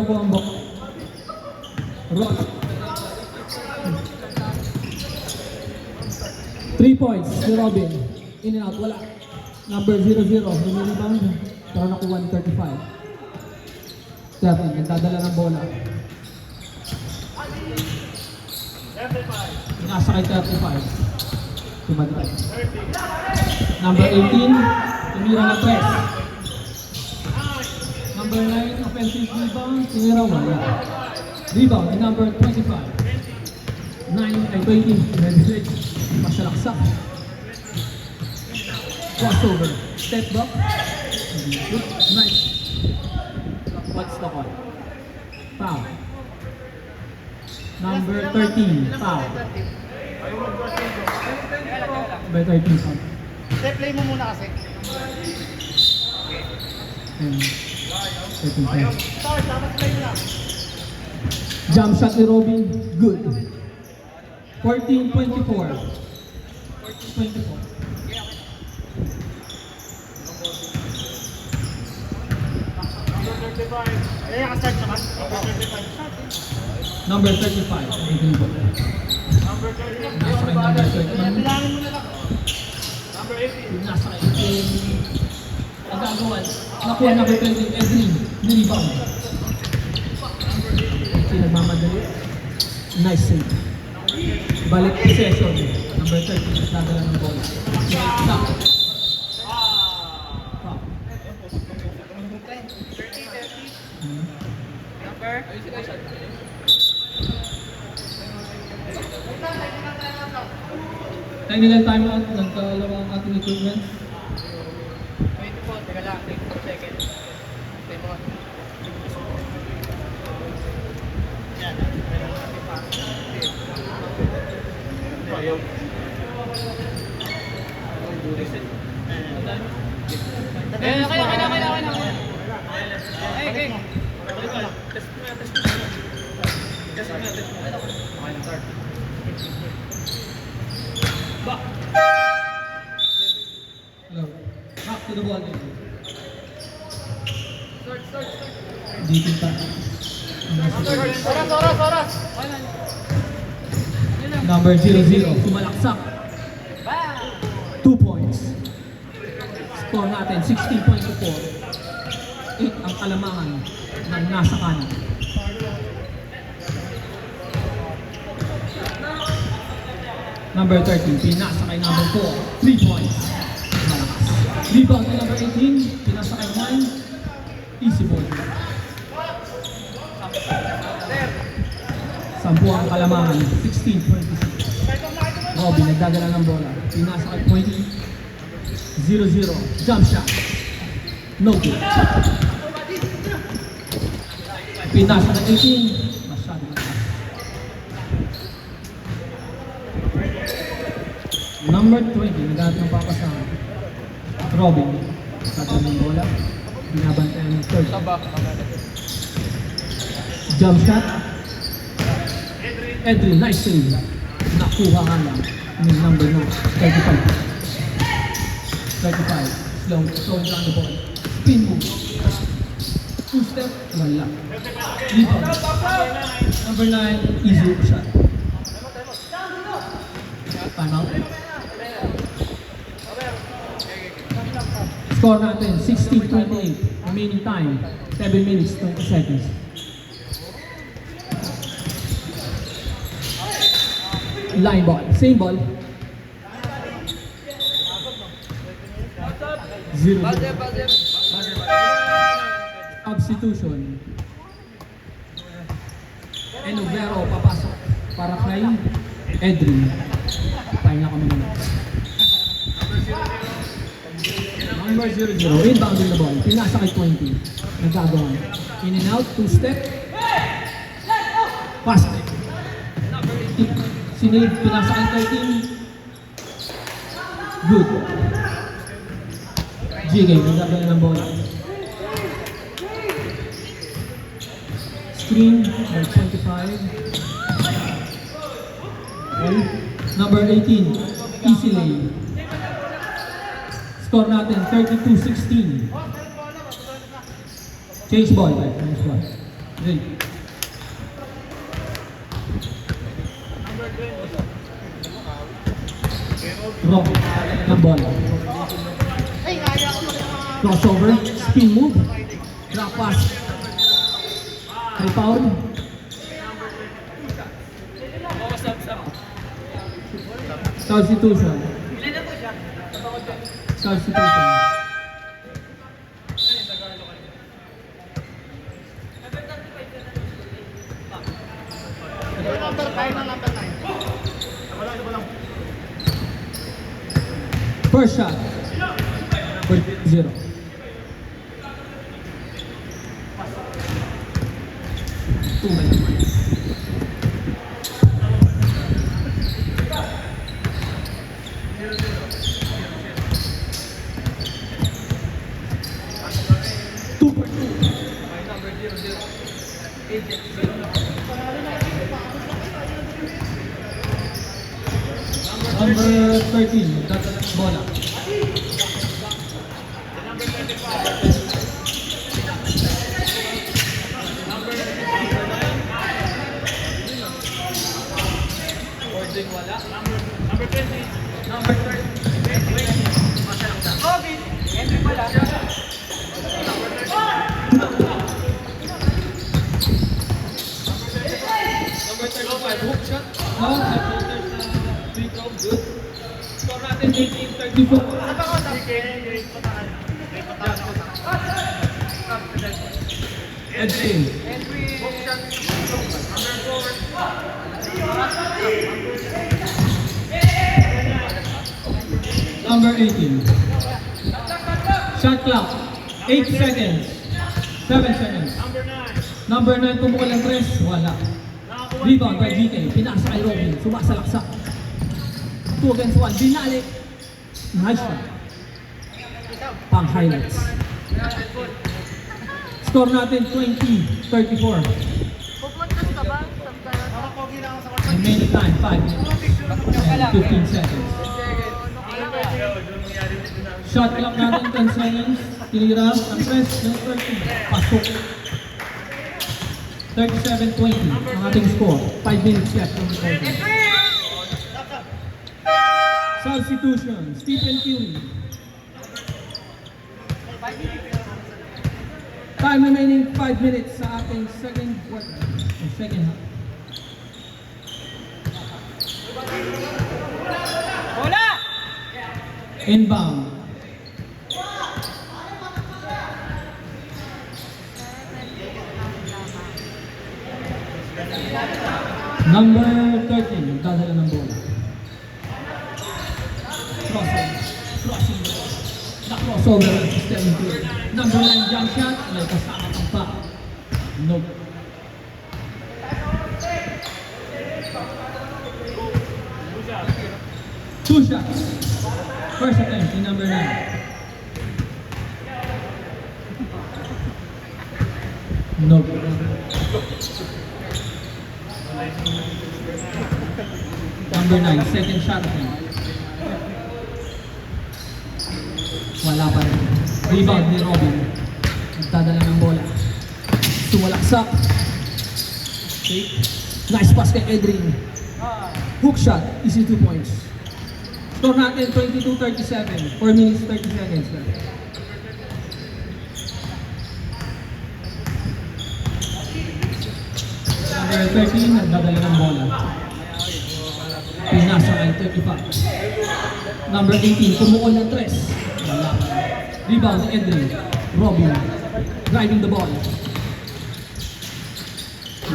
po ang box. Rock. 3 points si Robin. In and out, wala. Number 0-0, rebound. Pero nakuha ni 35. Kevin, nagdadala ng bola. Nasa kay 35. Tumadry. Number 18, tumira ng press. Number 9, offensive rebound, tumira wala. Rebound ni number 25. 9 ay 20, red-red, masalaksak. Crossover, step back. Nice. What's the call? Foul. Number 13, foul. Number 13, foul. Step play mo muna kasi. And 13, foul. Start, dapat play mo lang. Jump shot ni Robin, good. 14-24. 14-24. Kaya ka-start naman. Number 35. Number 30. Nasa kay number 13. Bilangin mo na lang. Number 18. Nasa kay 18. Nagagawan. Nakuha number 20. Edwin. Nirebound. Nagmamadali. Nice save. Balik possession. Number 30. Nagdadala ng bola. Stop. Number? Technical timeout. Nagkalaro ang ating equipment. 24. Teka lang. 24 seconds. 24. Yan. Ayaw. Kaya. Okay. Test mo. Okay, start. Back. Hello. Back to the ball. Start. Dito pa. Oras. Number 00. Kumalaksak. 2 points. Score natin 16.4. 8 ang kalamangan ng nasa kanan. Number 13, pinasa kay number 4. 3 points. Malakas. Rebound kay number 18, pinasa kay 9. Easy ball. 10 ang kalamangan, 16-26. Robin, nagdadala ng bola. Pinasa kay 20. 0-0. Jump shot. No good. Pinasa ng 18. Masyado mataas. Number 20, nagdadala ng papasama. Robin, nagdadala ng bola. Binabantayan ng third. Jump shot. Edwin, nice save. Nakuha nga lang ng number 9. 35. Slowing down the ball. Spin move. 2 step, wala. Rebound. Number 9, easy shot. Time out. Score natin, 16-28. Remaining time, 7 minutes, 20 seconds. Line ball. Same ball. 0-0. Substitution. Enovero papasok para kay Edrin. Time na kami naman. Number 0-0. Inbounding the ball. Pinasa kay 20. Nagagawa. In and out. 2 step. Pass. Sinave. Pinasa kay 13. Good. GK. Nagagawa ng bola. Screen. Number 25. Okay. Number 18. Easy lane. Score natin 32-16. Change ball. Change ball. Ready. Rock ng bola. Crossover, spin move, drop pass. High foul. Substitution. Substitution. First shot. For 0. Two minutes. Two for two. Number 13, that's bola. Number 20. Number 35, hook shot. No, Free throw, good. score natin 18-34. Edson. Hook shot. Number 18. Shot clock. 8 seconds. 7 seconds. Number 9. Number 9, pumukul ng 3. Wala. Rebound by GK. Pinasa kay Robin. Sumasalaksak. 2 against 1. Binalik. Nice shot. Pang highlights. Score natin 20-34. Pupuntas ka ba? Remaining time 5 minutes and 15 seconds. Shot clock natin 10 seconds. Tinira ang press ng 30. Pasok. 37-20 ang ating score. 5 minutes left on the quarter. Substitution. Stephen Curry. Time remaining 5 minutes sa ating second quarter. Or second half. Bola! Inbound. Number 13, dadala ng bola. Crossing. Na-crossover ang system ko. Number 9 jump shot, may kasama kang pa. Nope. Two shots. First attempt, in number 9. Nope. Number 9, second shot attempt. Wala pa rin. Rebound ni Robin. Nagdadala ng bola. Sumalaksak. Okay. Nice pass kay Edrin. Hook shot, easy 2 points. Score natin 22-37. 4 minutes 30 seconds left. Number 13, nagdadala ng bola. Pinasa kay 35. Number 18, kumukol ng 3. Wala. Rebound ni Edrin. Robin. Driving the ball.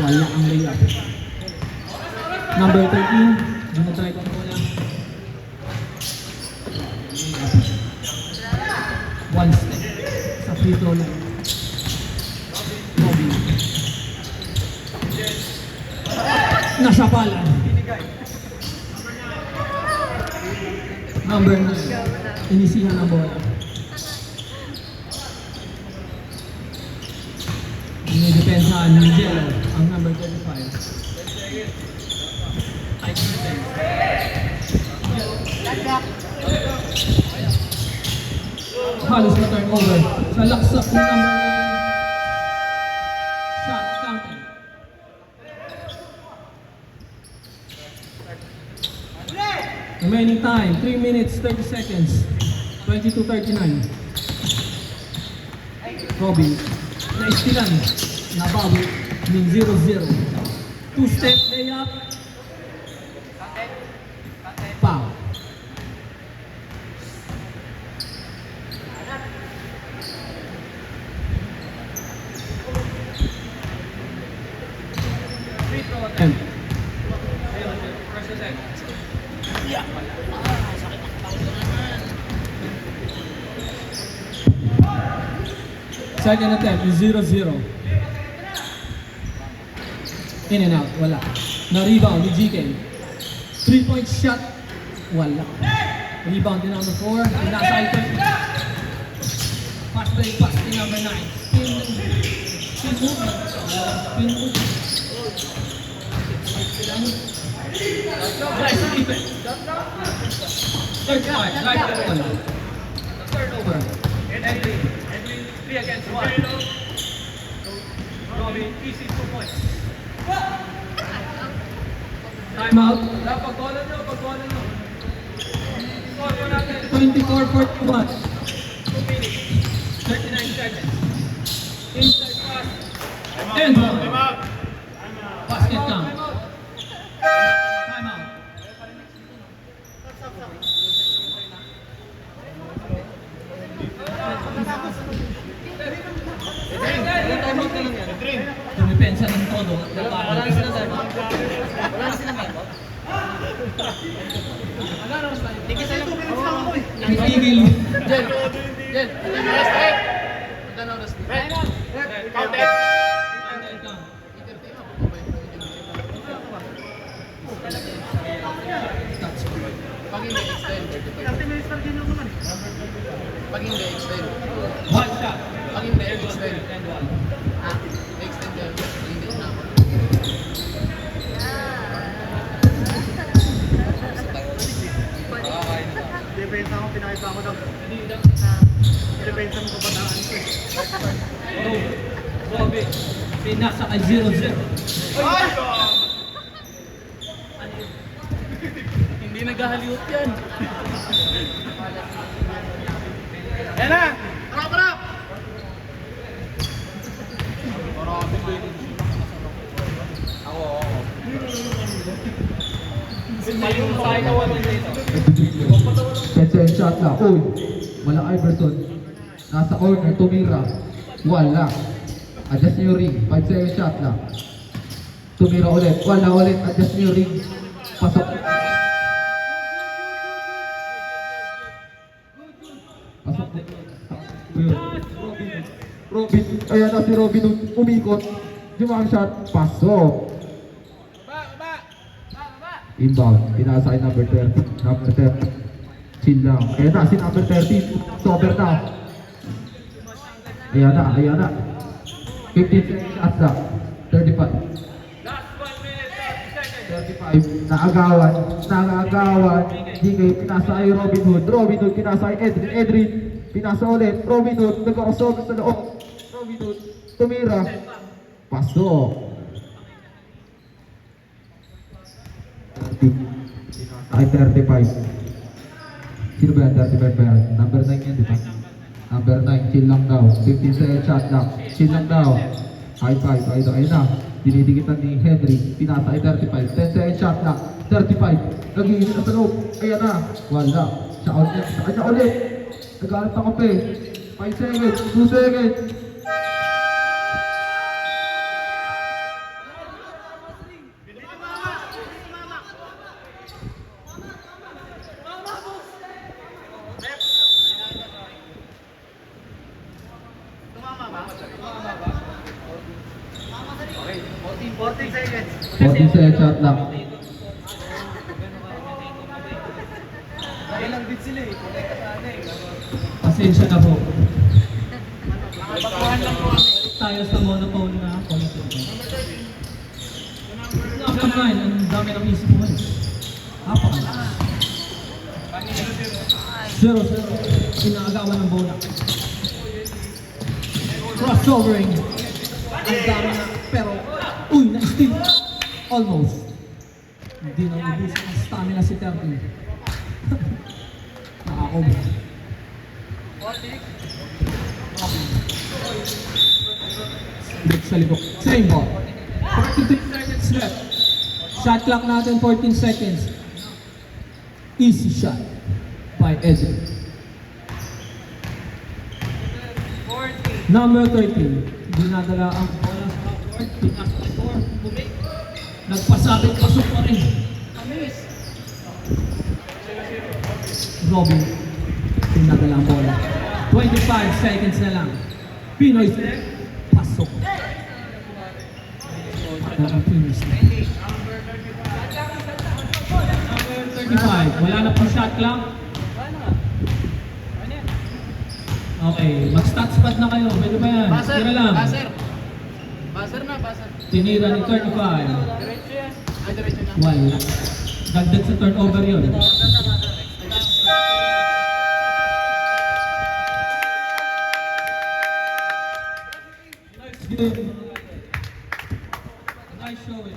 Wala ang layup. Number 13, ginatry ko muna. One step sa free throw line. Robin. Nasa pala. Number 9, inisihan ang bola. Dinidepensahan ni Jello ang number 35. Halos na turnover sa laksak ng number 9. Shot count Remaining time, 3 minutes, 30 seconds. 22:39. Robin, naistilan. Nabawi. Ng 0-0. Two-step layup. Foul. Free throw attempt. And 0-0. First attempt. second attempt is 0-0. In and out, wala. Na-rebound ni GK. 3-point shot, wala. Rebound din number 4. Nasa item. Pass play, pass to number 9. Spin movement. Spin movement. Nice defense. Third point, right one. Turnover. Edwin, 3 against 1. Robin, easy 2 points. Timeout. Pagbola nyo. Score po natin. 24-41. 2 minutes. 39 seconds. Inside pass. And basket count. Timeout. Dumipensa ng todo. Wala na silang timeout. Tigil. Pag hindi extend. One shot. Pag hindi extend. And one. Extend yan. Hindi na. Depensa ko, pinakita ko daw. Depensa mo kabataan ko eh. Go. Robin. Pinasa kay 0-0. Hindi naghahaliwot yan. Yan na. Harap! Yung side na 1 dito. Pencil shot lang. Uy, wala Iverson. Nasa corner, tumira. Wala. Adjust nyo yung ring. 5-7 shot lang. Tumira ulit. Wala ulit. Adjust nyo yung ring. Pasok. Pasok. Robin. Ayan na si Robin. Umikot. Jumang shot. Pasok. Inbound. Pinasa kay number 30. Number 30. Chill lang. Ayan na si number 30. Sober na. Ayan na. 15 shots na. 35. Last 1 minute, 30 seconds. 35. Naagawan. DK. Pinasa kay Robin Hood. Pinasa kay Edrin. Pinasa ulit. Robin Hood. Nagkakasober sa loob. Robin Hood. Tumira. Pasok. Ay 35. Sino ba yan? 35 ba yan? Number 9 yan, di ba? Number 9, chill lang daw. 15 second shot lang. Chill lang daw. High five. Ayun na. Dinidikitan ni Henry. Pinasa ay 35. 10 second shot lang. 35. Nag-iinit na sa loob. Ayan na. Wala. Sa kanya ulit. Nag-aalat ako pa eh. 5 seconds. 2 seconds. Okay. 14 seconds. 14 second shot lang. Ilang bit sila eh. Pasensya na po. Tayo sa monopone na concept. Number 9, ang dami ng isip mo eh. Napakalakas. 0-0. Inaagawan ng bola. Crossovering. Ang dami na, pero, na-steal. Almost. Hindi na ubus ang stamina si 30. Cobra. Balik sa likod. Same ball. 43 seconds left. Shot clock natin 14 seconds. Easy shot by Edwin. Number 13. Dinadala ang bola sa court. Pinas na court. Bumik. Nagpasabit, pasok pa rin. Robin. Dinadala ang bola. 25 seconds na lang. Pinoy Select. Pasok. Pinoy Select. Number 35. Wala na pong shot clock. Okay, mag-stat spot na kayo. Pwede ba yan? Buzzer, Tira lang. buzzer. Buzzer na, buzzer. Tinira ni 35. Diretso yan. Ay, diretso na. Wala. Dagdag sa turnover yun. Nice game. Nice showing.